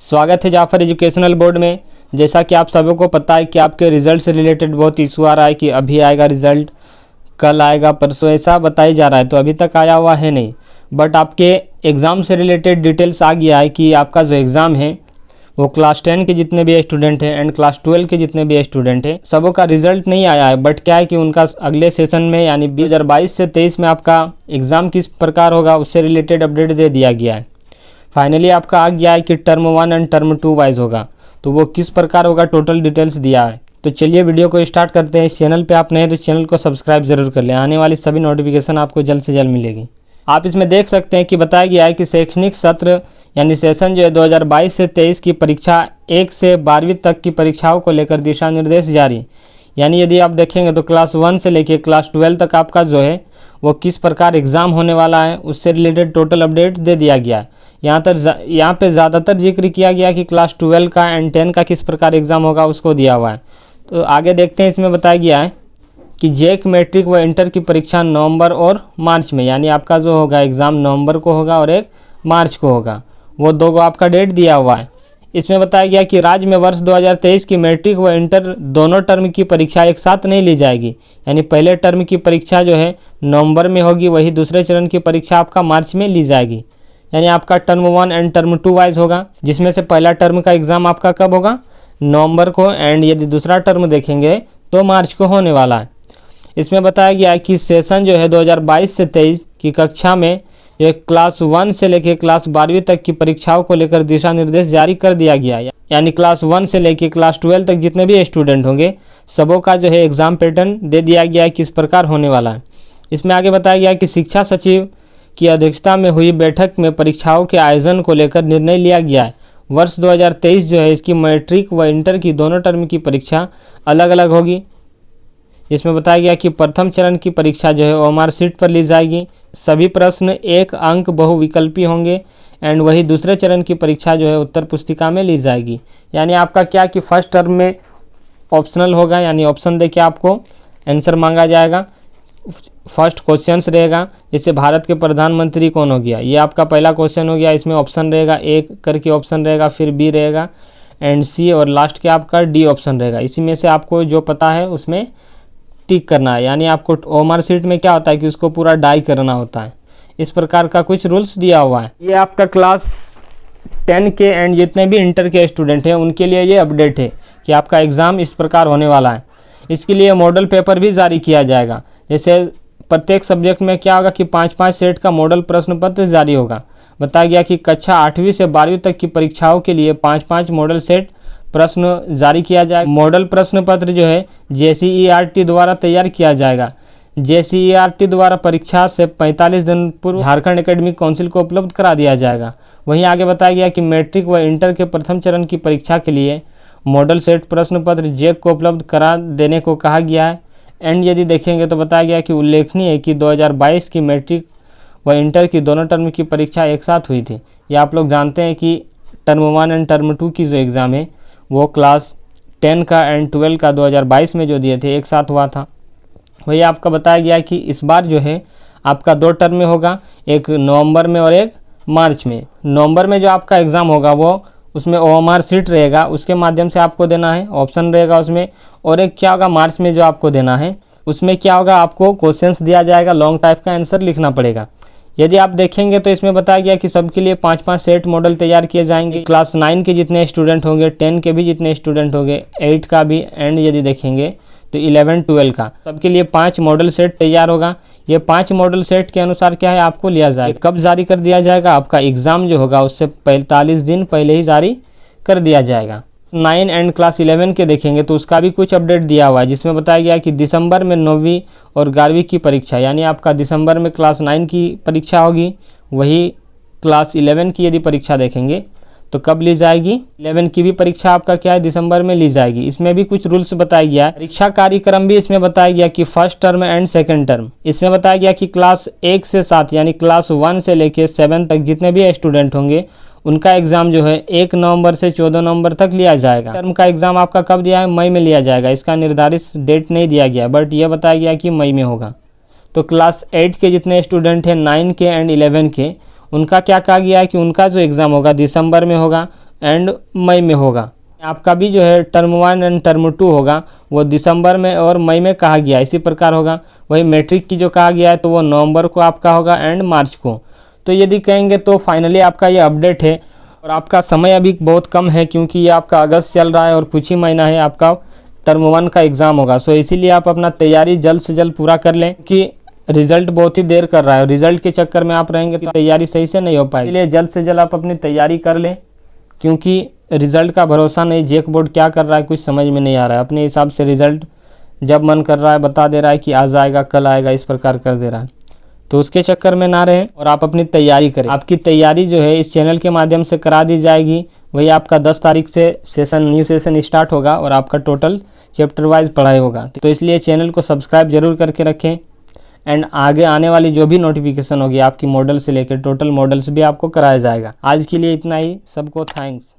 स्वागत है Jafar educational board में। जैसा कि आप सभी को पता है कि आपके रिज़ल्ट से रिलेटेड बहुत इशू आ रहा है कि अभी आएगा रिज़ल्ट, कल आएगा, परसों, ऐसा बताया जा रहा है। तो अभी तक आया हुआ है नहीं, बट आपके एग्ज़ाम से रिलेटेड डिटेल्स आ गया है कि आपका जो एग्ज़ाम है वो क्लास 10 के जितने भी स्टूडेंट हैं एंड क्लास 12 के जितने भी स्टूडेंट हैं सबों का रिजल्ट नहीं आया है। बट क्या है कि उनका अगले सेशन में यानी 2022 से 23 में आपका एग्ज़ाम किस प्रकार होगा उससे रिलेटेड अपडेट दे दिया गया है। फाइनली आपका आ गया है कि टर्म 1 एंड टर्म 2 वाइज होगा, तो वो किस प्रकार होगा टोटल डिटेल्स दिया है। तो चलिए वीडियो को स्टार्ट करते हैं। इस चैनल पे आप नए हैं तो चैनल को सब्सक्राइब जरूर कर लें, आने वाली सभी नोटिफिकेशन आपको जल्द से जल्द मिलेगी। आप इसमें देख सकते हैं कि बताया गया है कि शैक्षणिक सत्र यानी सेशन जो है 2022 से 23 की परीक्षा 1 से 12वीं तक की परीक्षाओं को लेकर दिशा निर्देश जारी। यानी यदि आप देखेंगे तो क्लास 1 से लेकर क्लास 12 तक आपका जो है वो किस प्रकार एग्ज़ाम होने वाला है उससे रिलेटेड टोटल अपडेट दे दिया गया है। यहाँ पे ज़्यादातर जिक्र किया गया कि क्लास 12 का एंड 10 का किस प्रकार एग्ज़ाम होगा उसको दिया हुआ है। तो आगे देखते हैं, इसमें बताया गया है कि जेक, मैट्रिक व इंटर की परीक्षा नवंबर और मार्च में, यानी आपका जो होगा एग्ज़ाम नवंबर को होगा और एक मार्च को होगा, वो दो को आपका डेट दिया हुआ है। इसमें बताया गया कि राज्य में वर्ष 2023 की मैट्रिक व इंटर दोनों टर्म की परीक्षा एक साथ नहीं ली जाएगी। यानी पहले टर्म की परीक्षा जो है नवंबर में होगी, वही दूसरे चरण की परीक्षा आपका मार्च में ली जाएगी। यानी आपका टर्म 1 एंड टर्म 2 वाइज होगा, जिसमें से पहला टर्म का एग्ज़ाम आपका कब होगा, नवंबर को, एंड यदि दूसरा टर्म देखेंगे तो मार्च को होने वाला है। इसमें बताया गया है कि सेशन जो है 2022 से 23 की कक्षा में ये क्लास 1 से लेकर क्लास 12वीं तक की परीक्षाओं को लेकर दिशा निर्देश जारी कर दिया गया है। यानी क्लास 1 से लेकर क्लास 12 तक जितने भी स्टूडेंट होंगे सबों का जो है एग्ज़ाम पैटर्न दे दिया गया है किस प्रकार होने वाला है। इसमें आगे बताया गया कि शिक्षा सचिव की अध्यक्षता में हुई बैठक में परीक्षाओं के आयोजन को लेकर निर्णय लिया गया है। वर्ष 2023 जो है इसकी मैट्रिक व इंटर की दोनों टर्म की परीक्षा अलग अलग होगी। इसमें बताया गया कि प्रथम चरण की परीक्षा जो है ओएमआर सीट पर ली जाएगी, सभी प्रश्न 1 अंक बहुविकल्पी होंगे, एंड वही दूसरे चरण की परीक्षा जो है उत्तर पुस्तिका में ली जाएगी। यानी आपका क्या कि फर्स्ट टर्म में ऑप्शनल होगा, यानी ऑप्शन दे के आपको आंसर मांगा जाएगा। फर्स्ट क्वेश्चंस रहेगा, जैसे भारत के प्रधानमंत्री कौन हो गया, ये आपका पहला क्वेश्चन हो गया। इसमें ऑप्शन रहेगा, एक करके ऑप्शन रहेगा, फिर बी रहेगा एंड सी, और लास्ट के आपका डी ऑप्शन रहेगा। इसी में से आपको जो पता है उसमें टिक करना है। यानी आपको ओएमआर सीट में क्या होता है कि उसको पूरा डाई करना होता है। इस प्रकार का कुछ रूल्स दिया हुआ है। ये आपका क्लास 10 के एंड जितने भी इंटर के स्टूडेंट हैं उनके लिए ये अपडेट है कि आपका एग्ज़ाम इस प्रकार होने वाला है। इसके लिए मॉडल पेपर भी जारी किया जाएगा। जैसे प्रत्येक सब्जेक्ट में क्या होगा कि 5-5 सेट का मॉडल प्रश्न पत्र जारी होगा। बताया गया कि कक्षा 8वीं से 12वीं तक की परीक्षाओं के लिए 5-5 मॉडल सेट प्रश्न जारी किया जाएगा। मॉडल प्रश्न पत्र जो है JCERT द्वारा तैयार किया जाएगा। JCERT द्वारा परीक्षा से 45 दिन पूर्व झारखंड एकेडमिक काउंसिल को उपलब्ध करा दिया जाएगा। वहीं आगे बताया गया कि मैट्रिक व इंटर के प्रथम चरण की परीक्षा के लिए मॉडल सेट प्रश्न पत्र जेक को उपलब्ध करा देने को कहा गया है। एंड यदि देखेंगे तो बताया गया कि उल्लेखनीय है कि 2022 की मैट्रिक व इंटर की दोनों टर्म की परीक्षा एक साथ हुई थी। ये आप लोग जानते हैं कि टर्म 1 एंड टर्म 2 की जो एग्ज़ाम है वो क्लास 10 का एंड 12 का 2022 में जो दिए थे एक साथ हुआ था। वही आपका बताया गया कि इस बार जो है आपका 2 टर्म में होगा, एक नवंबर में और एक मार्च में। नवंबर में जो आपका एग्ज़ाम होगा वो उसमें ओएमआर सीट रहेगा, उसके माध्यम से आपको देना है, ऑप्शन रहेगा उसमें। और एक क्या होगा मार्च में जो आपको देना है उसमें क्या होगा, आपको क्वेश्चंस दिया जाएगा, लॉन्ग टाइप का आंसर लिखना पड़ेगा। यदि आप देखेंगे तो इसमें बताया गया कि सबके लिए 5-5 सेट मॉडल तैयार किए जाएंगे। क्लास 9 के जितने स्टूडेंट होंगे, 10 के भी जितने स्टूडेंट होंगे, 8 का भी, एंड यदि देखेंगे तो 11-12 का, सबके लिए 5 मॉडल सेट तैयार होगा। ये 5 मॉडल सेट के अनुसार क्या है आपको लिया जाएगा। कब जारी कर दिया जाएगा, आपका एग्ज़ाम जो होगा उससे 45 दिन पहले ही जारी कर दिया जाएगा। 9 एंड क्लास 11 के देखेंगे तो उसका भी कुछ अपडेट दिया हुआ है, जिसमें बताया गया कि दिसंबर में 9वीं और 11वीं की परीक्षा, यानी आपका दिसंबर में क्लास 9 की परीक्षा होगी, वही क्लास 11 की यदि परीक्षा देखेंगे तो कब ली जाएगी, 11 की भी परीक्षा आपका क्या है दिसंबर में ली जाएगी। इसमें भी कुछ रूल्स बताया गया है। परीक्षा कार्यक्रम भी इसमें बताया गया कि first term and second term. इसमें बताया गया कि क्लास 1 से 7 यानी क्लास 1 से लेकर 7 तक जितने भी स्टूडेंट होंगे उनका एग्ज़ाम जो है 1 नवंबर से 14 नवंबर तक लिया जाएगा। टर्म का एग्ज़ाम आपका कब दिया है, मई में लिया जाएगा। इसका निर्धारित डेट नहीं दिया गया, बट यह बताया गया कि मई में होगा। तो क्लास 8 के जितने स्टूडेंट हैं, 9 के एंड 11 के, उनका क्या कहा गया है कि उनका जो एग्ज़ाम होगा दिसंबर में होगा, एंड मई में होगा। आपका भी जो है टर्म 1 एंड टर्म 2 होगा वो दिसंबर में और मई में कहा गया, इसी प्रकार होगा। वही मैट्रिक की जो कहा गया है तो वो नवंबर को आपका होगा एंड मार्च को। तो यदि कहेंगे तो फाइनली आपका ये अपडेट है और आपका समय अभी बहुत कम है, क्योंकि ये आपका अगस्त चल रहा है और कुछ ही महीना है आपका टर्म 1 का एग्ज़ाम होगा। सो इसीलिए आप अपना तैयारी जल्द से जल्द पूरा कर लें कि रिजल्ट बहुत ही देर कर रहा है। रिजल्ट के चक्कर में आप रहेंगे तो तैयारी सही से नहीं हो पाएगी। इसलिए जल्द से जल्द आप अपनी तैयारी कर लें, क्योंकि रिज़ल्ट का भरोसा नहीं, जेक बोर्ड क्या कर रहा है कुछ समझ में नहीं आ रहा है। अपने हिसाब से रिज़ल्ट जब मन कर रहा है बता दे रहा है कि आज आएगा कल आएगा, इस प्रकार कर दे रहा है। तो उसके चक्कर में ना रहें और आप अपनी तैयारी करें। आपकी तैयारी जो है इस चैनल के माध्यम से करा दी जाएगी। वही आपका 10 तारीख से न्यू सेशन स्टार्ट होगा और आपका टोटल चैप्टर वाइज पढ़ाई होगा। तो इसलिए चैनल को सब्सक्राइब जरूर करके रखें एंड आगे आने वाली जो भी नोटिफिकेशन होगी आपकी मॉडल से लेकर टोटल मॉडल्स भी आपको कराया जाएगा। आज के लिए इतना ही, सबको थैंक्स।